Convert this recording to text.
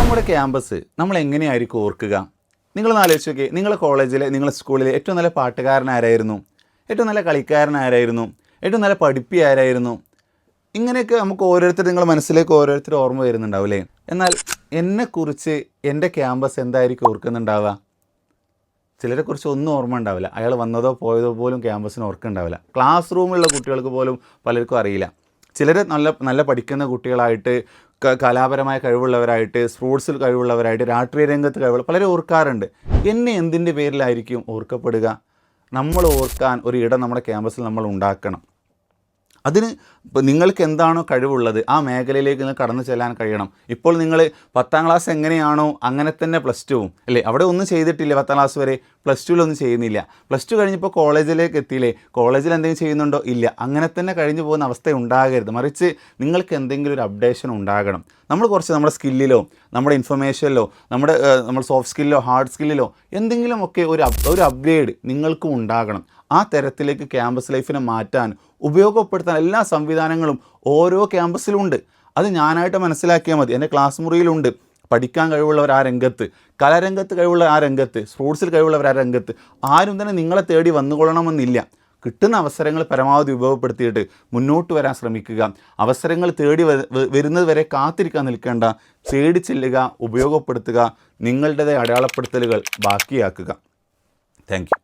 നമ്മുടെ ക്യാമ്പസ് നമ്മൾ എങ്ങനെയായിരിക്കും ഓർക്കുക? നിങ്ങളൊന്ന് ആലോചിച്ച് നോക്കിയേ. നിങ്ങളുടെ കോളേജിലെ, നിങ്ങളുടെ സ്കൂളിലെ ഏറ്റവും നല്ല പാട്ടുകാരൻ ആരായിരുന്നു? ഏറ്റവും നല്ല കളിക്കാരൻ ആരായിരുന്നു? ഏറ്റവും നല്ല പഠിപ്പി ആരായിരുന്നു? ഇങ്ങനെയൊക്കെ നമുക്ക് നിങ്ങളുടെ മനസ്സിലേക്ക് ഓരോരുത്തർ ഓർമ്മ വരുന്നുണ്ടാവില്ലേ? എന്നാൽ എന്നെക്കുറിച്ച് എൻ്റെ ക്യാമ്പസ് എന്തായിരിക്കും ഓർക്കുന്നുണ്ടാവുക? ചിലരെക്കുറിച്ച് ഒന്നും ഓർമ്മ ഉണ്ടാവില്ല. അയാൾ വന്നതോ പോയതോ പോലും ക്യാമ്പസിന് ഓർക്കുന്നുണ്ടാവില്ല. ക്ലാസ് റൂമിലുള്ള കുട്ടികൾക്ക് പോലും പലർക്കും അറിയില്ല. ചിലർ നല്ല പഠിക്കുന്ന കുട്ടികളായിട്ട്, കലാപരമായ കഴിവുള്ളവരായിട്ട്, സ്പോർട്സിൽ കഴിവുള്ളവരായിട്ട്, രാഷ്ട്രീയ രംഗത്ത് കഴിവുള്ള പലരും ഓർക്കാറുണ്ട്. എന്നെ എന്തിൻ്റെ പേരിലായിരിക്കും ഓർക്കപ്പെടുക? നമ്മൾ ഓർക്കാൻ ഒരു ഇടം നമ്മുടെ ക്യാമ്പസിൽ നമ്മൾ ഉണ്ടാക്കണം. അതിന് ഇപ്പോൾ നിങ്ങൾക്ക് എന്താണോ കഴിവുള്ളത് ആ മേഖലയിലേക്ക് നിങ്ങൾ കടന്നു ചെല്ലാൻ കഴിയണം. ഇപ്പോൾ നിങ്ങൾ 10ാം ക്ലാസ് എങ്ങനെയാണോ അങ്ങനെ തന്നെ പ്ലസ് ടുവും അല്ലേ? അവിടെ ഒന്നും ചെയ്തിട്ടില്ല 10ാം ക്ലാസ് വരെ, പ്ലസ് ടുവിലൊന്നും ചെയ്യുന്നില്ല. പ്ലസ് ടു കഴിഞ്ഞപ്പോൾ കോളേജിലേക്ക് എത്തിയില്ലേ? കോളേജിൽ എന്തെങ്കിലും ചെയ്യുന്നുണ്ടോ? ഇല്ല. അങ്ങനെ തന്നെ കഴിഞ്ഞു പോകുന്ന അവസ്ഥ ഉണ്ടാകരുത്. മറിച്ച് നിങ്ങൾക്ക് എന്തെങ്കിലും ഒരു അപ്ഡേഷൻ ഉണ്ടാകണം. നമ്മൾ കുറച്ച് നമ്മുടെ സ്കില്ലിലോ, നമ്മുടെ ഇൻഫർമേഷനിലോ, നമ്മുടെ സോഫ്റ്റ് സ്കില്ലിലോ, ഹാർഡ് സ്കില്ലിലോ എന്തെങ്കിലുമൊക്കെ ഒരു അപ്ഗ്രേഡ് നിങ്ങൾക്കും ഉണ്ടാകണം. ആ തരത്തിലേക്ക് ക്യാമ്പസ് ലൈഫിനെ മാറ്റാൻ, ഉപയോഗപ്പെടുത്താൻ എല്ലാ സംവിധാനങ്ങളും ഓരോ ക്യാമ്പസിലുണ്ട്. അത് ഞാനായിട്ട് മനസ്സിലാക്കിയാൽ മതി. എൻ്റെ ക്ലാസ് മുറിയിലുണ്ട്. പഠിക്കാൻ കഴിവുള്ളവർ ആ രംഗത്ത്, കലാരംഗത്ത് കഴിവുള്ള ആ രംഗത്ത്, സ്പോർട്സിൽ കഴിവുള്ളവർ ആ രംഗത്ത്. ആരും തന്നെ നിങ്ങളെ തേടി വന്നുകൊള്ളണമെന്നില്ല. കിട്ടുന്ന അവസരങ്ങൾ പരമാവധി ഉപയോഗപ്പെടുത്തിയിട്ട് മുന്നോട്ട് വരാൻ ശ്രമിക്കുക. അവസരങ്ങൾ തേടി വരുന്നത് വരെ കാത്തിരിക്കാൻ നിൽക്കേണ്ട. തേടി ചെല്ലുക, ഉപയോഗപ്പെടുത്തുക, നിങ്ങളുടേതായ അടയാളപ്പെടുത്തലുകൾ ബാക്കിയാക്കുക. Thank you.